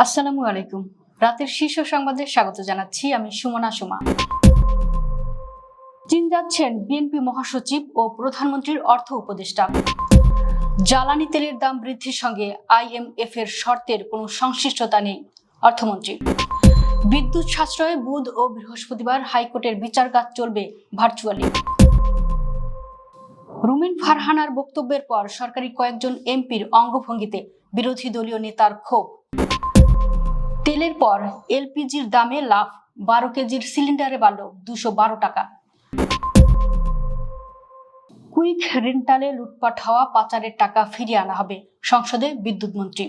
আসসালামু আলাইকুম। রাতের শীর্ষ সংবাদে স্বাগত জানাচ্ছি আমি সুমনা সুমা। চীন যাচ্ছেন বিএনপি মহাসচিব ও প্রধানমন্ত্রীর অর্থ উপদেষ্টা। জ্বালানি তেলের দাম বৃদ্ধির সঙ্গে আইএমএফ এর শর্তের কোনো সংশ্লিষ্টতা নেই অর্থমন্ত্রী। বিদ্যুৎ সাশ্রয়ে বুধ ও বৃহস্পতিবার হাইকোর্টের বিচার কাজ চলবে ভার্চুয়ালি। রুমিন ফারহানার বক্তব্যের পর সরকারি কয়েকজন এমপির অঙ্গভঙ্গিতে বিরোধী দলীয় নেতার ক্ষোভ। তেলের পর এলপিজির দামে লাভ, 12 কেজির সিলিন্ডারে বাড়ল 212 টাকা। কুইক রেন্টালে লুটপাট হওয়া পাচারের টাকা ফিরিয়ে আনা হবে, সংসদে বিদ্যুৎ মন্ত্রী।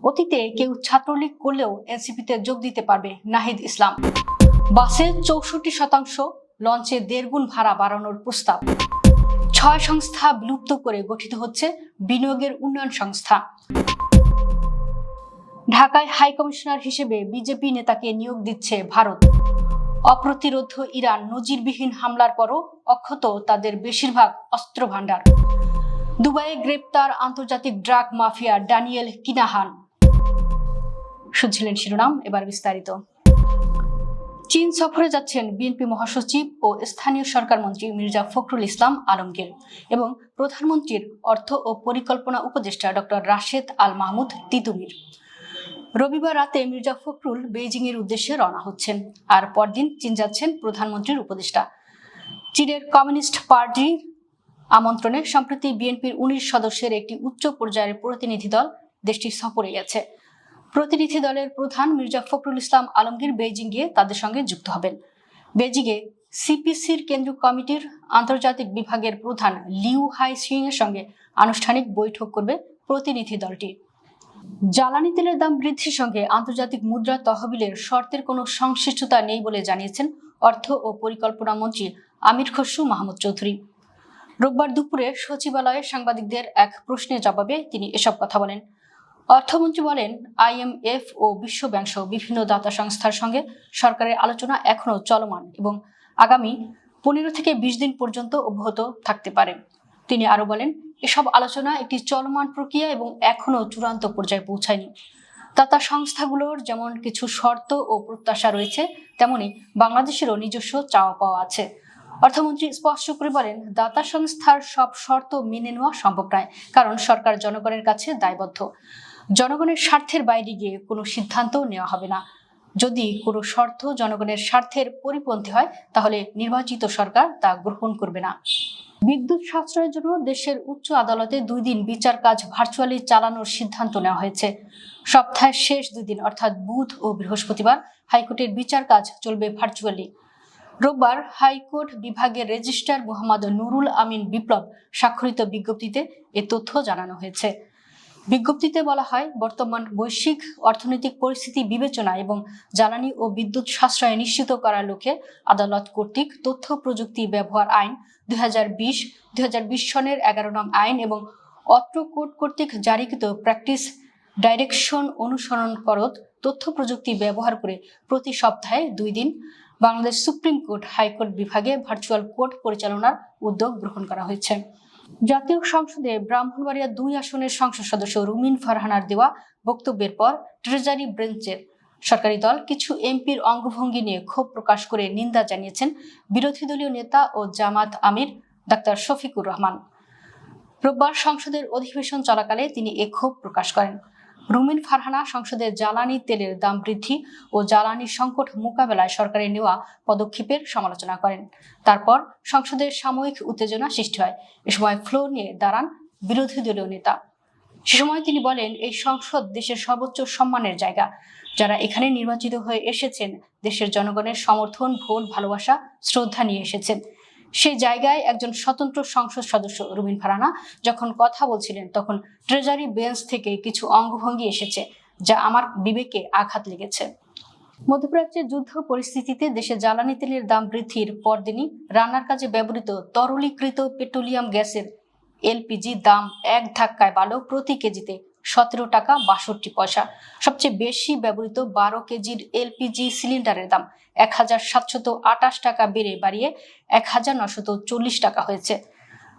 অতীতে কেউ ছাত্রলীগ করলেও এনসিপিতে যোগ দিতে পারবে নাহিদ ইসলাম। বাসে 64%, লঞ্চে 1.5 গুণ ভাড়া বাড়ানোর প্রস্তাব। 6 সংস্থা বিলুপ্ত করে গঠিত হচ্ছে বিনিয়োগের উন্নয়ন সংস্থা। ঢাকায় হাই কমিশনার হিসেবে বিজেপি নেতাকে নিয়োগ দিচ্ছে ভারত। অপ্রতিরোধ্য ইরান নজিরবিহীন হামলার পরও অক্ষত তাদের বেশিরভাগ অস্ত্র ভান্ডার। দুবাইয়ে গ্রেপ্তার আন্তর্জাতিক ড্রাগ মাফিয়া ড্যানিয়েল কিনাহান। শুনছিলেন শিরোনাম, এবার বিস্তারিত। চীন সফরে যাচ্ছেন বিএনপি মহাসচিব ও স্থানীয় সরকার মন্ত্রী মির্জা ফখরুল ইসলাম আলমগীর এবং প্রধানমন্ত্রীর অর্থ ও পরিকল্পনা উপদেষ্টা ডক্টর রাশেদ আল মাহমুদ তিতুমির। রবিবার রাতে মির্জা ফখরুল বেইজিং এর উদ্দেশ্যে রওনা হচ্ছেন, আর পরদিন চীন যাচ্ছেন প্রধানমন্ত্রীর উপদেষ্টা। চীনের কমিউনিস্ট পার্টির আমন্ত্রণে সম্প্রতি বিএনপির 19 সদস্যের একটি উচ্চ পর্যায়ের প্রতিনিধি দল দেশটি সফরে গেছে। প্রতিনিধি দলের প্রধান মির্জা ফখরুল ইসলাম আলমগীর বেইজিং গিয়ে তাদের সঙ্গে যুক্ত হবেন। বেইজিংয়ে সিপিসির কেন্দ্রীয় কমিটির আন্তর্জাতিক বিভাগের প্রধান লিউ হাই সিং এর সঙ্গে আনুষ্ঠানিক বৈঠক করবে প্রতিনিধি দলটি। জ্বালানি তেলের দাম বৃদ্ধির সঙ্গে আন্তর্জাতিক মুদ্রা তহবিলের শর্তের কোনো সংশ্লিষ্টতা নেই বলে জানিয়েছেন অর্থ ও পরিকল্পনা মন্ত্রী আমির খসরু মাহমুদ চৌধুরী। রোববার দুপুরে সচিবালয়ে সাংবাদিকদের এক প্রশ্নের জবাবে তিনি এসব কথা বলেন। অর্থমন্ত্রী বলেন, আইএমএফ ও বিশ্ব ব্যাংক সহ বিভিন্ন দাতা সংস্থার সঙ্গে সরকারের আলোচনা এখনো চলমান এবং আগামী 15 থেকে 20 দিন পর্যন্ত অব্যাহত থাকতে পারে। তিনি আরো বলেন, এসব আলোচনা একটি চলমান প্রক্রিয়া এবং এখনো চূড়ান্ত পর্যায়ে পৌঁছায়নি। দাতা সংস্থাগুলোর যেমন কিছু শর্ত ও প্রত্যাশা রয়েছে, তেমনি বাংলাদেশেরও নিজস্ব চাওয়া পাওয়া আছে। অর্থমন্ত্রী স্পষ্ট করে বলেন, দাতা সংস্থার সব শর্ত মেনে নেওয়া সম্ভব নয়, কারণ সরকার জনগণের কাছে দায়বদ্ধ। জনগণের স্বার্থের বাইরে গিয়ে কোনো সিদ্ধান্ত নেওয়া হবে না। যদি কোনো শর্ত জনগণের স্বার্থের পরিপন্থী হয়, তাহলে নির্বাচিত সরকার তা গ্রহণ করবে না। বিদ্যুৎ সাশ্রয়ের জন্য দেশের উচ্চ আদালতে 2 দিন বিচার কাজ ভার্চুয়ালি চালানোর সিদ্ধান্ত নেওয়া হয়েছে। সপ্তাহের শেষ 2 দিন অর্থাৎ বুধ ও বৃহস্পতিবার হাইকোর্টের বিচার কাজ চলবে ভার্চুয়ালি। রোববার হাইকোর্ট বিভাগের রেজিস্ট্রার মোহাম্মদ নুরুল আমিন বিপ্লব স্বাক্ষরিত বিজ্ঞপ্তিতে এ তথ্য জানানো হয়েছে। বিজ্ঞপ্তিতে বলা হয়, বর্তমান বৈশ্বিক অর্থনৈতিক পরিস্থিতি বিবেচনা এবং জ্বালানি ও বিদ্যুৎ সাশ্রয় নিশ্চিত করার লক্ষ্যে আদালত কর্তৃক তথ্য প্রযুক্তি ব্যবহার আইন 2020 সনের 11 নং আইন এবং অত্র কোর্ট কর্তৃক জারিকৃত প্র্যাকটিস ডাইরেকশন অনুসরণ করত তথ্য প্রযুক্তি ব্যবহার করে প্রতি সপ্তাহে 2 দিন বাংলাদেশ সুপ্রিম কোর্ট হাইকোর্ট বিভাগে ভার্চুয়াল কোর্ট পরিচালনার উদ্যোগ গ্রহণ করা হয়েছে। জাতীয় সংসদে ব্রাহ্মণবাড়িয়া 2 আসনের সংসদ সদস্য রুমিন ফারহানার দেওয়া বক্তব্যের পর ট্রেজারি ব্রাঞ্চের সরকারি দল কিছু এমপির অঙ্গভঙ্গি নিয়ে ক্ষোভ প্রকাশ করে নিন্দা জানিয়েছেন বিরোধী দলীয় নেতা ও জামাত আমির ডাক্তার শফিকুর রহমান। রোববার সংসদের অধিবেশন চলাকালে তিনি এ ক্ষোভ প্রকাশ করেন। রুমিন ফারহানা সংসদে জ্বালানি তেলের দাম বৃদ্ধি ও জ্বালানি সংকট মোকাবেলায় সরকারের নেওয়া পদক্ষেপের সমালোচনা করেন। তারপর সংসদের সাময়িক উত্তেজনা সৃষ্টি হয়। এ সময় ফ্লোর নিয়ে দাঁড়ান বিরোধী দলীয় নেতা। সে সময় তিনি বলেন, এই সংসদ দেশের সর্বোচ্চ সম্মানের জায়গা। যারা এখানে নির্বাচিত হয়ে এসেছেন দেশের জনগণের সমর্থন, ভোট, ভালোবাসা, শ্রদ্ধা নিয়ে এসেছেন। সেই জায়গায় একজন স্বতন্ত্র সংসদ সদস্য রুমিন ফারহানা যখন কথা বলছিলেন, তখন ট্রেজারি বেঞ্চ থেকে কিছু অঙ্গভঙ্গি এসেছে যা আমার বিবেকে আঘাত লেগেছে। মধ্যপ্রাচ্যের যুদ্ধ পরিস্থিতিতে দেশে জ্বালানি তেলের দাম বৃদ্ধির পরদিনই রান্নার কাজে ব্যবহৃত তরলীকৃত পেট্রোলিয়াম গ্যাসের এলপিজি দাম এক ধাক্কায় বাড়ল প্রতি কেজিতে 17 টাকা 62 পয়সা। সবচেয়ে বেশি ব্যবহৃত 12 কেজির এলপিজি সিলিন্ডারের দাম 1728 টাকা বেড়ে বাড়িয়ে 1940 টাকা হয়েছে।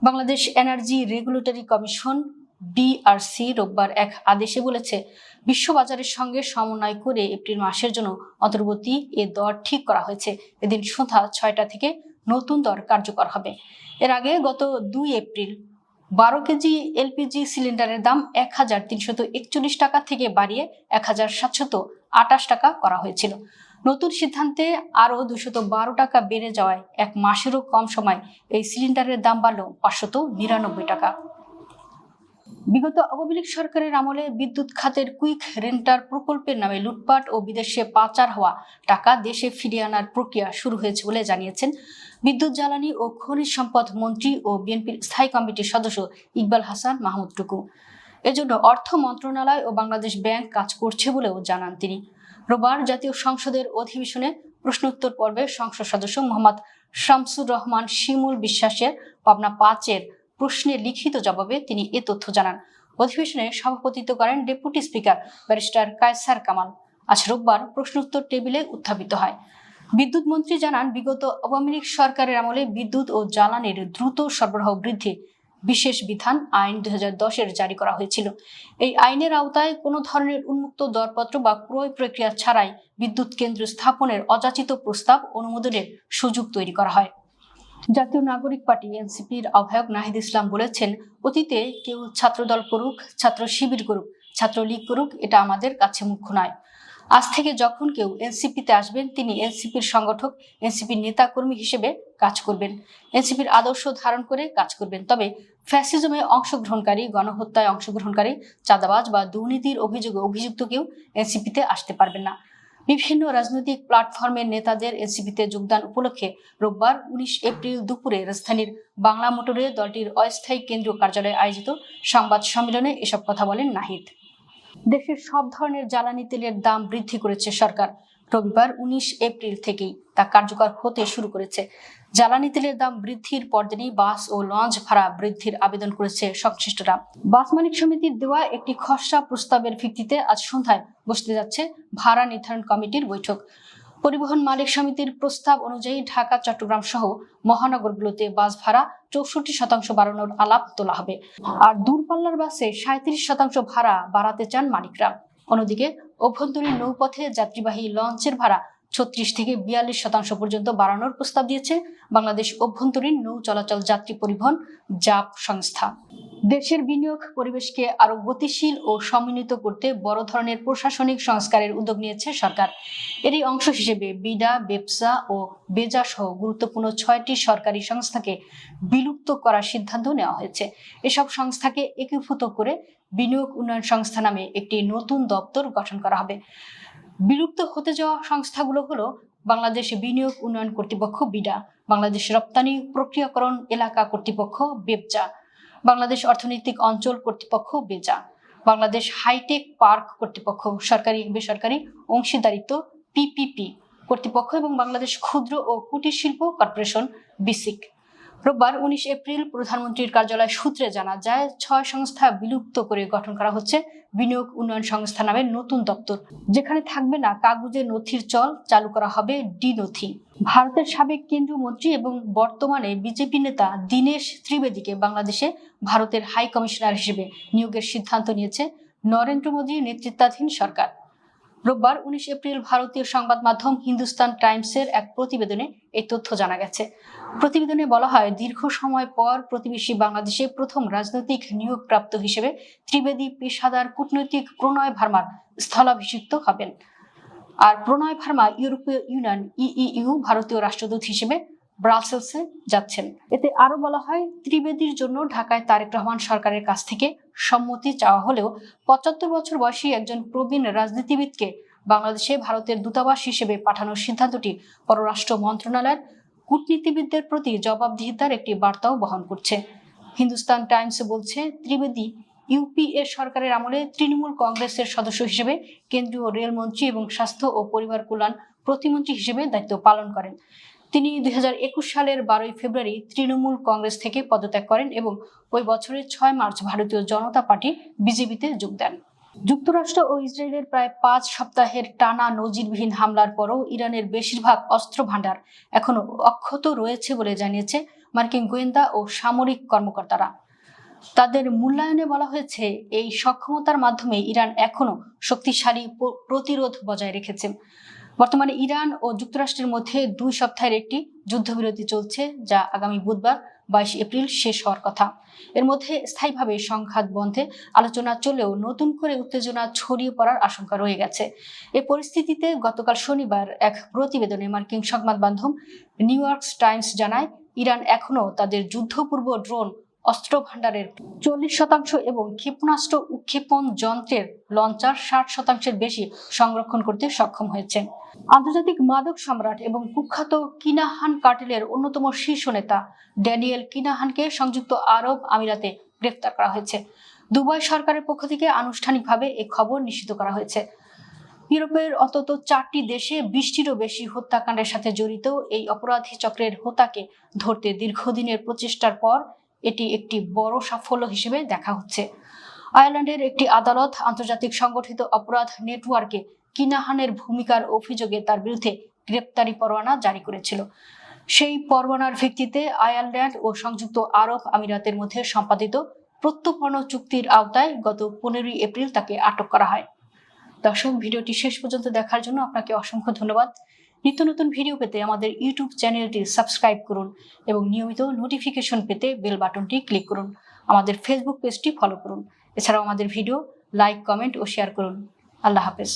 Bangladesh energy regulatory commission BRC রোববার এক আদেশে বলেছে, বিশ্ববাজারের সঙ্গে সমন্বয় করে এপ্রিল মাসের জন্য অন্তর্বর্তী এ দর ঠিক করা হয়েছে। এদিন সন্ধ্যা 6টা থেকে নতুন দর কার্যকর হবে। এর আগে গত 2 এপ্রিল 12 কেজি এলপিজি সিলিন্ডারের দাম 1341 টাকা থেকে বাড়িয়ে 1728 টাকা করা হয়েছিল। নতুন সিদ্ধান্তে আরও 212 টাকা বেড়ে যাওয়ায় এক মাসেরও কম সময় এই সিলিন্ডারের দাম বাড়ল 599 টাকা। বিগত আওয়ামী লীগ সরকারের আমলে বিদ্যুৎ খাতের কুইক রেন্টার প্রকল্পের নামে লুটপাট ও বিদেশে পাচার হওয়া টাকা দেশে ফিরিয়ে আনার প্রক্রিয়া শুরু হয়েছে বলে জানিয়েছেন বিদ্যুৎ, জ্বালানি ও খনিজ সম্পদ মন্ত্রী ও বিএনপির স্থায়ী কমিটির সদস্য ইকবাল হাসান মাহমুদ টুকু। এজন্য অর্থ মন্ত্রণালয় ও বাংলাদেশ ব্যাংক কাজ করছে বলেও জানান তিনি। রোববার জাতীয় সংসদের অধিবেশনে প্রশ্নোত্তর পর্বে সংসদ সদস্য মোহাম্মদ শামসুর রহমান শিমুল বিশ্বাসের পাবনা 5-এর প্রশ্নের লিখিত জবাবে তিনি এ তথ্য জানান। অধিবেশনে সভাপতিত্ব করেন deputy speaker barrister Kaiser Kamal. আজ রোববার প্রশ্নোত্তর টেবিলে উত্থাপিত হয়। বিদ্যুৎ মন্ত্রী জানান, বিগত আওয়ামী লীগ সরকারের আমলে বিদ্যুৎ ও জ্বালানির দ্রুত সরবরাহ বৃদ্ধি বিশেষ বিধান আইন 2010-এর জারি করা হয়েছিল। এই আইনের আওতায় কোনো ধরনের উন্মুক্ত দরপত্র বা ক্রয় প্রক্রিয়া ছাড়াই বিদ্যুৎ কেন্দ্র স্থাপনের অযাচিত প্রস্তাব অনুমোদনের সুযোগ তৈরি করা হয়। জাতীয় নাগরিক পার্টি এনসিপির আহ্বায়ক নাহিদ ইসলাম বলেছেন, অতীতে কেউ ছাত্রদল করুক, ছাত্র শিবির করুক, ছাত্রলীগ করুক, এটা আমাদের কাছে মুখ্য নয়। আজ থেকে যখন কেউ এনসিপিতে আসবেন, তিনি এনসিপির সংগঠক, এনসিপির নেতা কর্মী হিসেবে কাজ করবেন, এনসিপির আদর্শ ধারণ করে কাজ করবেন। তবে ফ্যাসিজমে অংশগ্রহণকারী, গণহত্যায় অংশগ্রহণকারী, চাঁদাবাজ বা দুর্নীতির অভিযোগে অভিযুক্ত কেউ এনসিপিতে আসতে পারবেন না। বিভিন্ন রাজনৈতিক প্ল্যাটফর্মের নেতাদের এনসিপিতে যোগদান উপলক্ষে রোববার 19 এপ্রিল দুপুরে রাজধানীর বাংলা মোটরে দলটির অস্থায়ী কেন্দ্রীয় কার্যালয়ে আয়োজিত সংবাদ সম্মেলনে এসব কথা বলেন নাহিদ। দেশের সব ধরনের জ্বালানি তেলের দাম বৃদ্ধি করেছে সরকার। রবিবার 19 এপ্রিল থেকেই তা কার্যকর হতে শুরু করেছে। জ্বালানি তেলের দাম বৃদ্ধির পরদিনই বাস ও লঞ্চ ভাড়া বৃদ্ধির আবেদন করেছে সংশ্লিষ্টরা। বাস মালিক সমিতির দেওয়া একটি খসড়া প্রস্তাবের ভিত্তিতে আজ সন্ধ্যায় বসতে যাচ্ছে ভাড়া নির্ধারণ কমিটির বৈঠক। পরিবহন মালিক সমিতির প্রস্তাব অনুযায়ী ঢাকা, চট্টগ্রাম সহ মহানগরগুলোতে বাস ভাড়া 64% বাড়ানোর আলাপ তোলা হবে। আর দূরপাল্লার বাসে 37% ভাড়া বাড়াতে চান মালিকরা। অন্যদিকে অভ্যন্তরীণ নৌপথে যাত্রীবাহী লঞ্চের ভাড়া 36 থেকে 42% পর্যন্ত বাড়ানোর প্রস্তাব দিয়েছে বাংলাদেশ অভ্যন্তরীণ নৌ চলাচল যাত্রী পরিবহন জাপ সংস্থা। দেশের বিনিয়োগ পরিবেশকে আরো গতিশীল ও সমন্বিত করতে বড় ধরনের প্রশাসনিক সংস্কারের উদ্যোগ নিয়েছে সরকার। এরই অংশ হিসেবে বিডা, বেপসা ও বেজা সহ গুরুত্বপূর্ণ 6টি সরকারি সংস্থাকে বিলুপ্ত করার সিদ্ধান্ত নেওয়া হয়েছে। এসব সংস্থাকে একীভূত করে বিনিয়োগ উন্নয়ন সংস্থা নামে একটি নতুন দপ্তর গঠন করা হবে। বিলুপ্ত হতে যাওয়া সংস্থাগুলো হলো বাংলাদেশ বিনিয়োগ উন্নয়ন কর্তৃপক্ষ বিডা, বাংলাদেশ রপ্তানি প্রক্রিয়াকরণ এলাকা কর্তৃপক্ষ বেপজা, বাংলাদেশ অর্থনৈতিক অঞ্চল কর্তৃপক্ষ বেজা, বাংলাদেশ হাইটেক পার্ক কর্তৃপক্ষ, সরকারি বেসরকারি অংশীদারিত্ব পিপিপি কর্তৃপক্ষ এবং বাংলাদেশ ক্ষুদ্র ও কুটির শিল্প কর্পোরেশন বিসিক। রোববার 19 এপ্রিল প্রধানমন্ত্রীর কার্যালয় সূত্রে জানা যায়, 6 সংস্থা বিলুপ্ত করে গঠন করা হচ্ছে বিনিয়োগ উন্নয়ন সংস্থা নামের নতুন দপ্তর, যেখানে থাকবে না কাগজের নথির চল, চালু করা হবে ডি নথি। ভারতের সাবেক কেন্দ্রীয় মন্ত্রী এবং বর্তমানে বিজেপি নেতা দীনেশ ত্রিবেদীকে বাংলাদেশে ভারতের হাই কমিশনার হিসেবে নিয়োগের সিদ্ধান্ত নিয়েছে নরেন্দ্র মোদীর নেতৃত্বাধীন সরকার। রোববার 19 এপ্রিল ভারতীয় সংবাদ মাধ্যম হিন্দুস্তান টাইমসের এক প্রতিবেদনে এই তথ্য জানা গেছে। প্রতিবেদনে বলা হয়, দীর্ঘ সময় পর প্রতিবেশী বাংলাদেশে প্রথম রাজনৈতিক নিয়োগপ্রাপ্ত হিসেবে ত্রিবেদী পেশাদার কূটনৈতিক প্রণয় ভার্মার স্থলাভিষিক্ত হবেন। আর প্রণয় ভার্মা ইউরোপীয় ইউনিয়ন ইইউ ভারতীয় রাষ্ট্রদূত হিসেবে ব্রাসেলসে যাচ্ছেন। এতে আরো বলা হয়, ত্রিবেদীর জন্য ঢাকায় তারেক রহমান সরকারের কাছ থেকে সম্মতি চাওয়া হলেও 75 বছর বয়সী একজন প্রবীণ রাজনীতিবিদকে বাংলাদেশে ভারতের দূতাবাস হিসেবে পাঠানোর সিদ্ধান্তটি পররাষ্ট্র মন্ত্রণালয়ের কূটনীতিবিদদের প্রতি জবাবদিহিতার একটি বার্তাও বহন করছে। হিন্দুস্তান টাইমস বলছে, ত্রিবেদী ইউপিএ সরকারের আমলে তৃণমূল কংগ্রেসের সদস্য হিসেবে কেন্দ্রীয় রেলমন্ত্রী এবং স্বাস্থ্য ও পরিবার কল্যাণ প্রতিমন্ত্রী হিসেবে দায়িত্ব পালন করেন। তিনি 2021 সালের 12 ফেব্রুয়ারি তৃণমূল কংগ্রেস থেকে পদত্যাগ করেন এবং ওই বছরের 6 মার্চ ভারতীয় জনতা পার্টি বিজেপিতে যোগ দেন। যুক্তরাষ্ট্র ও ইসরায়েলের প্রায় 5 সপ্তাহের টানা নজিরবিহীন হামলার পরও ইরানের বেশিরভাগ অস্ত্র ভান্ডার এখনো অক্ষত রয়েছে বলে জানিয়েছে মার্কিন গোয়েন্দা ও সামরিক কর্মকর্তারা। তাদের মূল্যায়নে বলা হয়েছে, এই সক্ষমতার মাধ্যমে ইরান এখনো শক্তিশালী প্রতিরোধ বজায় রেখেছে। বর্তমানে ইরান ও যুক্তরাষ্ট্রের মধ্যে 2 সপ্তাহের একটি যুদ্ধবিরতি চলছে, যা আগামী বুধবার 22 এপ্রিল শেষ হওয়ার কথা। এর মধ্যে স্থায়ীভাবে সংঘাত বন্ধে আলোচনা চলেও নতুন করে উত্তেজনা ছড়িয়ে পড়ার আশঙ্কা রয়ে গেছে। এ পরিস্থিতিতে গতকাল শনিবার এক প্রতিবেদনে মার্কিন সংবাদ মাধ্যম নিউ ইয়র্ক টাইমস জানায়, ইরান এখনো তাদের যুদ্ধপূর্ব ড্রোন অস্ত্র ভাণ্ডারের 40% এবং ক্ষেপণাস্ত্র উৎক্ষেপণ যন্ত্রের লঞ্চার 60%-এর বেশি সংরক্ষণ করতে সক্ষম হয়েছে। আন্তর্জাতিক মাদক সম্রাট এবং কুখ্যাত কিনাহান কার্টেলের অন্যতম শীর্ষ নেতা ড্যানিয়েল কিনাহানকে সংযুক্ত আরব আমিরাতে গ্রেফতার করা হয়েছে। দুবাই সরকারের পক্ষ থেকে আনুষ্ঠানিকভাবে এই খবর নিশ্চিত করা হয়েছে। ইউরোপের অন্তত 4টি দেশে 20টিরও বেশি হত্যাকাণ্ডের সাথে জড়িত এই অপরাধী চক্রের হোতাকে ধরতে দীর্ঘদিনের প্রচেষ্টার পর এটি একটি বড় সাফল্য হিসেবে দেখা হচ্ছে। আয়ারল্যান্ডের একটি আদালত আন্তর্জাতিক সংগঠিত অপরাধ নেটওয়ার্কে কিনাহানের ভূমিকার অভিযোগে তার বিরুদ্ধে গ্রেপ্তারি পরোয়ানা জারি করেছিল। সেই পরোয়ানার ভিত্তিতে আয়ারল্যান্ড ও সংযুক্ত আরব আমিরাতের মধ্যে সম্পাদিত প্রত্যর্পণ চুক্তির আওতায় গত 15 এপ্রিল তাকে আটক করা হয়। দর্শক, ভিডিওটি শেষ পর্যন্ত দেখার জন্য আপনাকে অসংখ্য ধন্যবাদ। নিত্য নতুন ভিডিও পেতে আমাদের ইউটিউব চ্যানেলটি সাবস্ক্রাইব করুন এবং নিয়মিত নোটিফিকেশন পেতে বেল বাটনটি ক্লিক করুন। আমাদের ফেসবুক পেজটি ফলো করুন। এছাড়াও আমাদের ভিডিও লাইক, কমেন্ট ও শেয়ার করুন। আল্লাহ হাফেজ।